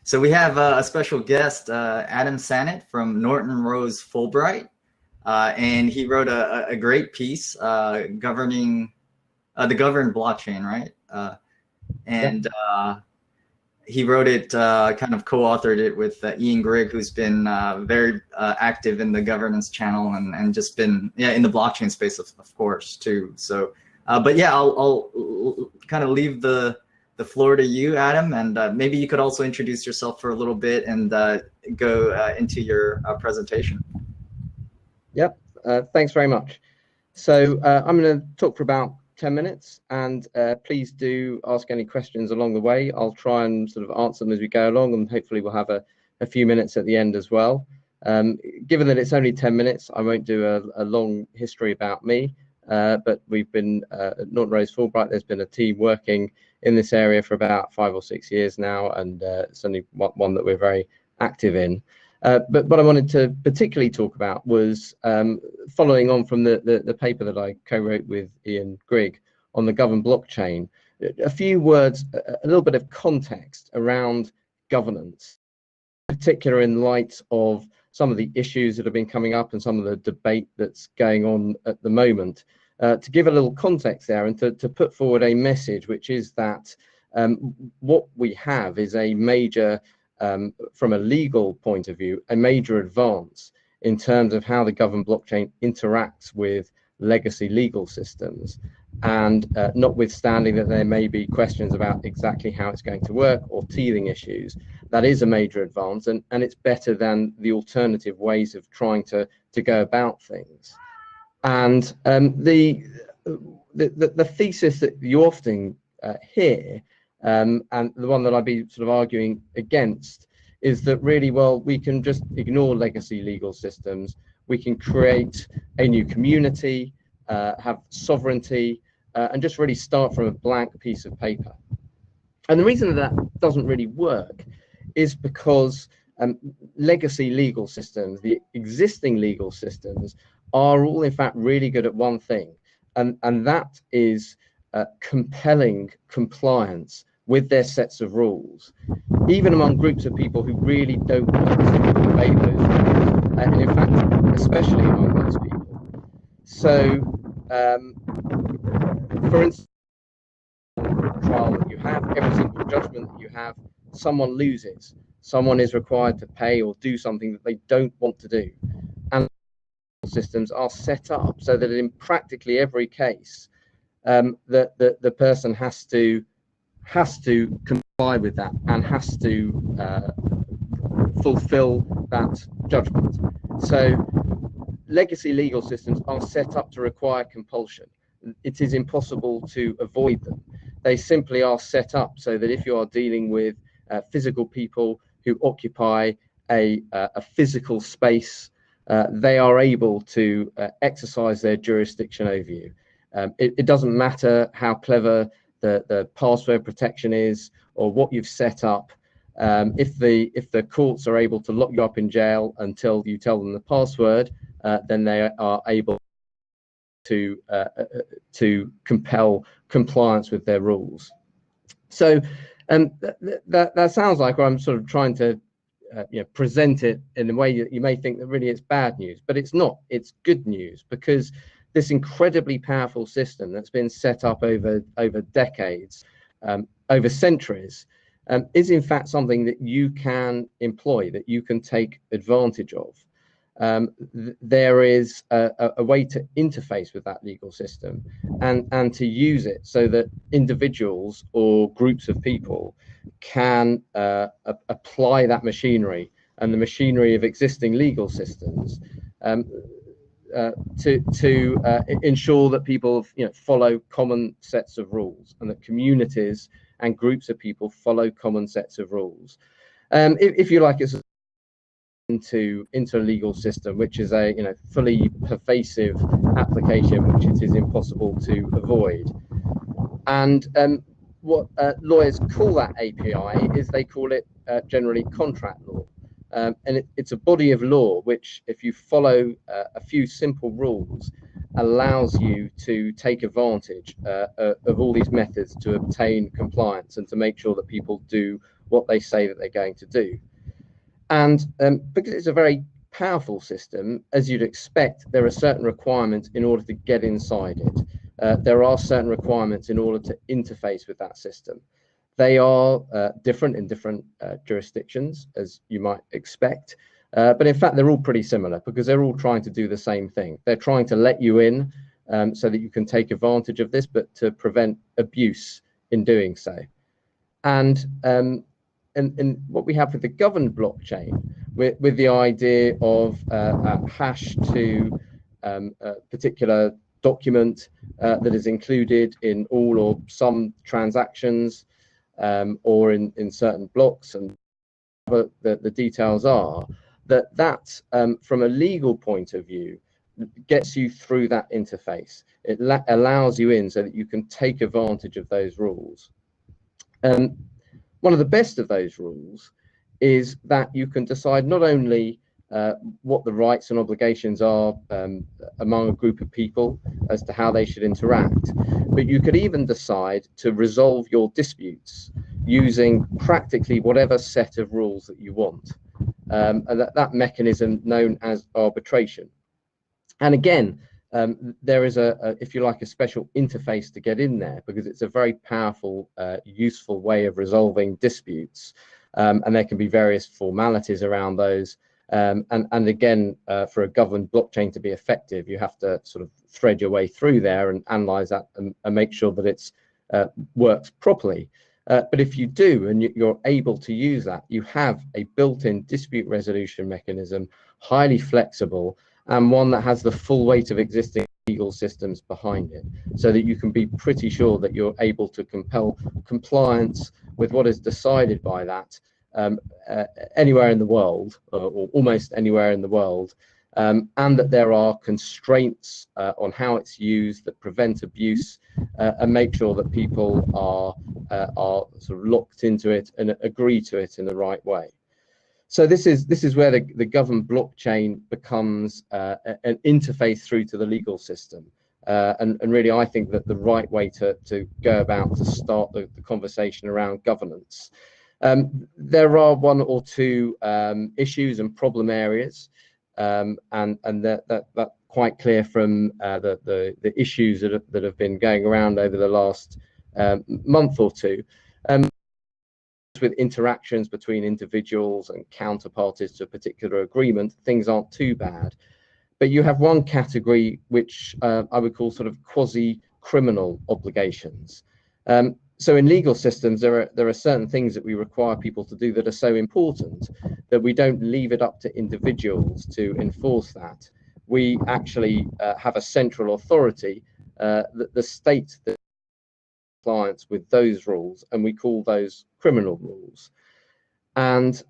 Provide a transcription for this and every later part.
So we have a special guest, Adam Sanitt from Norton Rose Fulbright, and he wrote a great piece governing the governed blockchain, right? And he wrote it, kind of co-authored it with Ian Grigg, who's been very active in the governance channel and just been in the blockchain space, of course, too. So, but yeah, I'll kind of leave the floor to you, Adam, and maybe you could also introduce yourself for a little bit and go into your presentation. Yep, thanks very much. So I'm going to talk for about 10 minutes, and please do ask any questions along the way. I'll try and sort of answer them as we go along, and hopefully we'll have a few minutes at the end as well. Given that it's only 10 minutes, I won't do a long history about me, but we've been at Norton Rose Fulbright. There's been a team working in this area for about 5 or 6 years now, and it's only one that we're very active in. But what I wanted to particularly talk about was following on from the paper that I co-wrote with Ian Grigg on the governed blockchain. A few words, a little bit of context around governance, in particular in light of some of the issues that have been coming up and some of the debate that's going on at the moment. To give a little context there and to put forward a message, which is that what we have is a major, from a legal point of view, a major advance in terms of how the governed blockchain interacts with legacy legal systems. And notwithstanding that there may be questions about exactly how it's going to work or teething issues, that is a major advance, and it's better than the alternative ways of trying to go about things. And the thesis that you often hear, and the one that I'd be sort of arguing against, is that really, well, we can just ignore legacy legal systems. We can create a new community, have sovereignty, and just really start from a blank piece of paper. And the reason that doesn't really work is because legacy legal systems, the existing legal systems, are all in fact really good at one thing, and that is compelling compliance with their sets of rules, even among groups of people who really don't want to obey those rules, and in fact, especially among those people. So, for instance, trial that you have, every single judgment that you have, someone loses. Someone is required to pay or do something that they don't want to do. And systems are set up so that in practically every case, the person has to comply with that and has to fulfill that judgment. So legacy legal systems are set up to require compulsion. It is impossible to avoid them. They simply are set up so that if you are dealing with physical people who occupy a physical space, they are able to exercise their jurisdiction over you. It doesn't matter how clever the password protection is or what you've set up. If the courts are able to lock you up in jail until you tell them the password, then they are able to compel compliance with their rules. So that sounds like I'm sort of trying to present it in a way that you may think that really it's bad news, but it's not. It's good news, because this incredibly powerful system that's been set up over decades, over centuries, is in fact something that you can employ, that you can take advantage of. There is a way to interface with that legal system and to use it so that individuals or groups of people can apply that machinery and the machinery of existing legal systems to ensure that people follow common sets of rules, and that communities and groups of people follow common sets of rules. If you like, it's into a legal system which is a fully pervasive application which it is impossible to avoid. And what lawyers call that API is they call it generally contract law. And it's a body of law which, if you follow a few simple rules, allows you to take advantage of all these methods to obtain compliance and to make sure that people do what they say that they're going to do. And because it's a very powerful system, as you'd expect, there are certain requirements in order to get inside it. There are certain requirements in order to interface with that system. They are different in different jurisdictions, as you might expect. But in fact, they're all pretty similar because they're all trying to do the same thing. They're trying to let you in so that you can take advantage of this, but to prevent abuse in doing so. And what we have with the governed blockchain, with the idea of a hash to a particular document that is included in all or some transactions, or in certain blocks, and the details are that from a legal point of view gets you through that interface. It allows you in so that you can take advantage of those rules. One of the best of those rules is that you can decide not only what the rights and obligations are among a group of people as to how they should interact, but you could even decide to resolve your disputes using practically whatever set of rules that you want. And that mechanism known as arbitration. And again, there is if you like, a special interface to get in there because it's a very powerful, useful way of resolving disputes. And there can be various formalities around those. And again, for a governed blockchain to be effective, you have to sort of thread your way through there and analyze that and make sure that it's works properly. But if you do, and you're able to use that, you have a built-in dispute resolution mechanism, highly flexible, and one that has the full weight of existing legal systems behind it, so that you can be pretty sure that you're able to compel compliance with what is decided by that anywhere in the world, or almost anywhere in the world, and that there are constraints on how it's used that prevent abuse and make sure that people are sort of locked into it and agree to it in the right way. So this is where the governed blockchain becomes an interface through to the legal system. And really, I think that the right way to go about to start the conversation around governance. There are one or two issues and problem areas, and that's quite clear from the issues that have been going around over the last month or two. With interactions between individuals and counterparties to a particular agreement, things aren't too bad. But you have one category which I would call sort of quasi-criminal obligations. So in legal systems, there are certain things that we require people to do that are so important that we don't leave it up to individuals to enforce that. We actually have a central authority, the state that compliance with those rules, and we call those criminal rules. And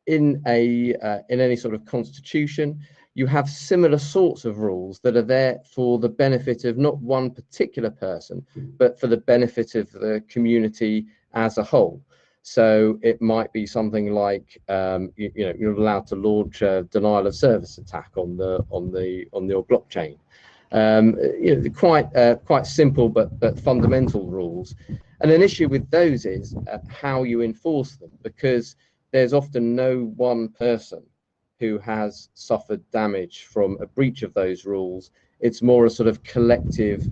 in any sort of constitution, you have similar sorts of rules that are there for the benefit of not one particular person, but for the benefit of the community as a whole. So it might be something like you're allowed to launch a denial of service attack on your blockchain. Quite simple but fundamental rules. And an issue with those is how you enforce them, because there's often no one person who has suffered damage from a breach of those rules. It's more a sort of collective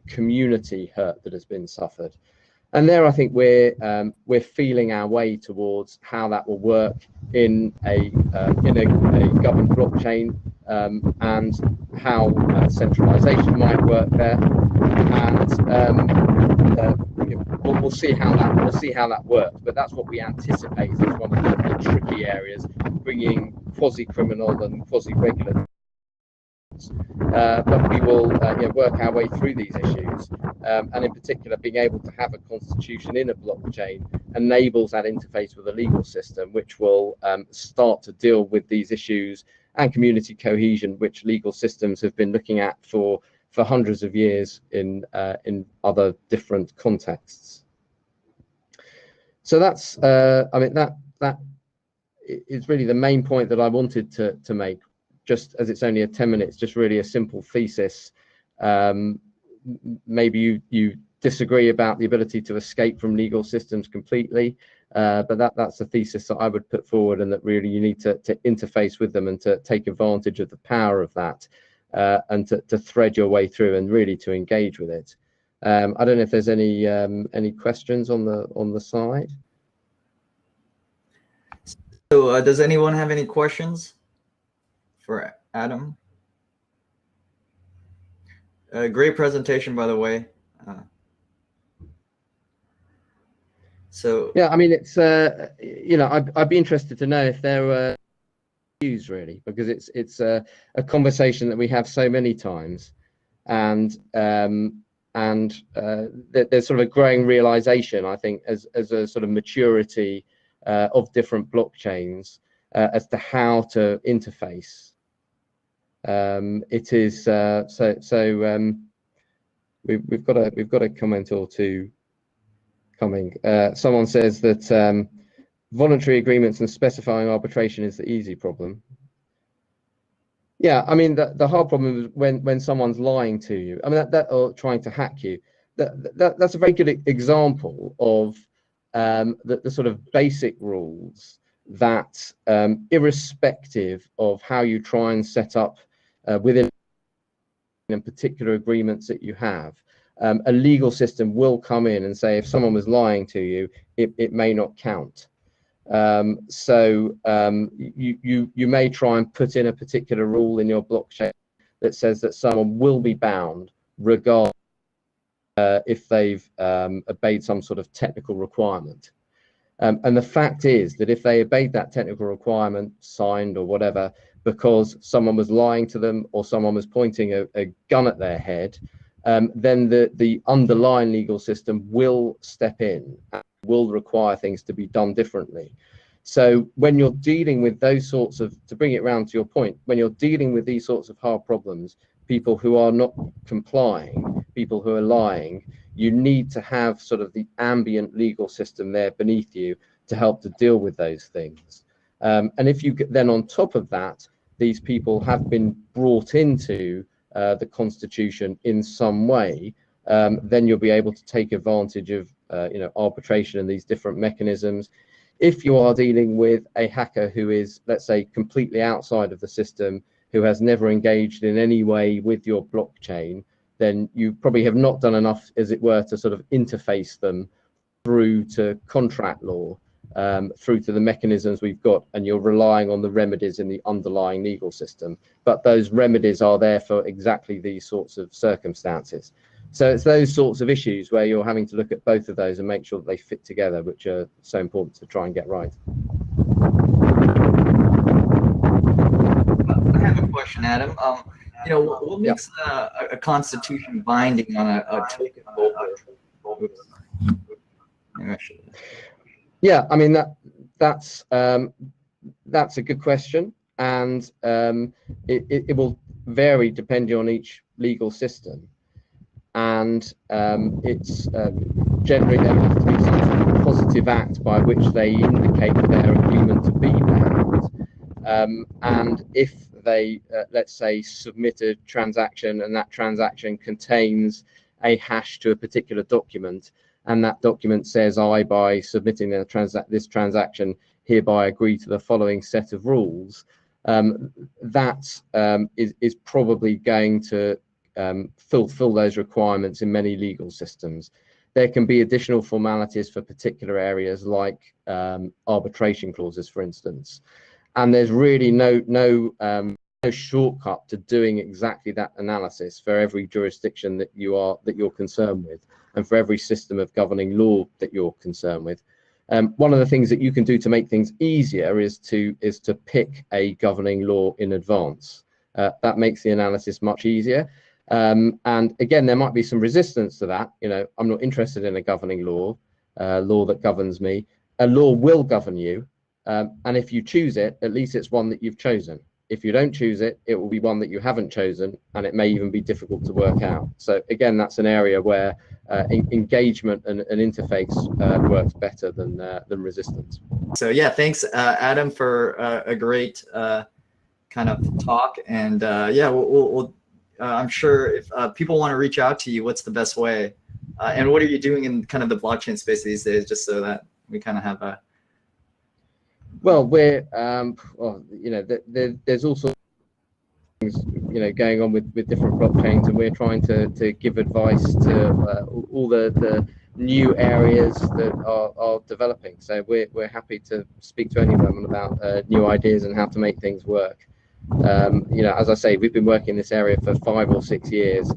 community hurt that has been suffered. And there, I think we're feeling our way towards how that will work in a governed blockchain, and how centralization might work there. And we'll see how that works. But that's what we anticipate is one of the tricky areas, bringing quasi-criminal and quasi-regular. But we will work our way through these issues, and in particular being able to have a constitution in a blockchain enables that interface with the legal system, which will start to deal with these issues and community cohesion, which legal systems have been looking at for hundreds of years in other different contexts. So that's that is really the main point that I wanted to make. Just as it's only a 10 minutes, just really a simple thesis. Maybe you disagree about the ability to escape from legal systems completely. But that's the thesis that I would put forward, and that really you need to interface with them and to take advantage of the power of that, and to thread your way through and really to engage with it. I don't know if there's any questions on the side. So does anyone have any questions for Adam? Great presentation, by the way. So yeah, I mean, it's you know, I'd be interested to know if there were views, really, because it's a conversation that we have so many times, and there's sort of a growing realization, I think, as a sort of maturity of different blockchains as to how to interface. It is we've got a comment or two coming. Someone says that voluntary agreements and specifying arbitration is the easy problem. Yeah, I mean, the hard problem is when someone's lying to you. I mean, or trying to hack you. That's a very good example of the sort of basic rules that, irrespective of how you try and set up within particular agreements that you have, a legal system will come in and say if someone was lying to you, it may not count. So you may try and put in a particular rule in your blockchain that says that someone will be bound regardless if they've obeyed some sort of technical requirement. And the fact is that if they obeyed that technical requirement, signed or whatever, because someone was lying to them or someone was pointing a gun at their head, then the underlying legal system will step in and will require things to be done differently. So when you're dealing with those sorts of, to bring it round to your point, when you're dealing with these sorts of hard problems, people who are not complying, people who are lying, you need to have sort of the ambient legal system there beneath you to help to deal with those things. And if you then on top of that, these people have been brought into the Constitution in some way, then you'll be able to take advantage of you know, arbitration and these different mechanisms. If you are dealing with a hacker who is, let's say, completely outside of the system, who has never engaged in any way with your blockchain, then you probably have not done enough, as it were, to sort of interface them through to contract law, through to the mechanisms we've got, and you're relying on the remedies in the underlying legal system. But those remedies are there for exactly these sorts of circumstances. So it's those sorts of issues where you're having to look at both of those and make sure that they fit together, which are so important to try and get right. I have a question, Adam. You know, what makes a constitution binding on a token holder? Yeah, I mean that's a good question, and it will vary depending on each legal system, and it's generally there has to be some sort of positive act by which they indicate their agreement to be bound, and if they let's say submit a transaction and that transaction contains a hash to a particular document, and that document says, I, by submitting this transaction, hereby agree to the following set of rules, that is probably going to fulfill those requirements in many legal systems. There can be additional formalities for particular areas like arbitration clauses, for instance. And there's really no shortcut to doing exactly that analysis for every jurisdiction that you're concerned with, and for every system of governing law that you're concerned with. One of the things that you can do to make things easier is to pick a governing law in advance. That makes the analysis much easier. And again, there might be some resistance to that. You know, I'm not interested in a governing law that governs me. A law will govern you, and if you choose it, at least it's one that you've chosen. If you don't choose it, it will be one that you haven't chosen, and it may even be difficult to work out. So again, that's an area where engagement and interface works better than resistance. So yeah, thanks, Adam, for a great kind of talk. And yeah, we'll I'm sure if people want to reach out to you, what's the best way? And what are you doing in kind of the blockchain space these days, just so that we kind of have a. Well, we're there's also things going on with different blockchains, and we're trying to give advice to all the new areas that are developing. So we're happy to speak to anyone about new ideas and how to make things work. As I say, we've been working in this area for 5 or 6 years.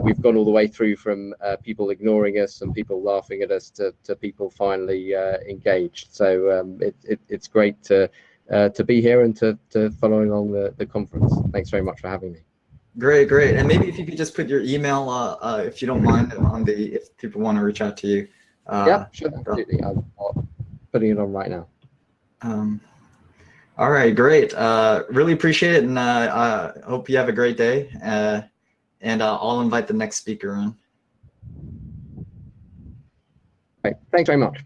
We've gone all the way through from people ignoring us and people laughing at us to people finally engaged. So it's great to be here and to follow along the conference. Thanks very much for having me. Great. And maybe if you could just put your email, if you don't mind, on if people want to reach out to you. Yeah, sure, absolutely. I'm putting it on right now. All right, great. Really appreciate it, and hope you have a great day. And I'll invite the next speaker in. Right. Thanks very much.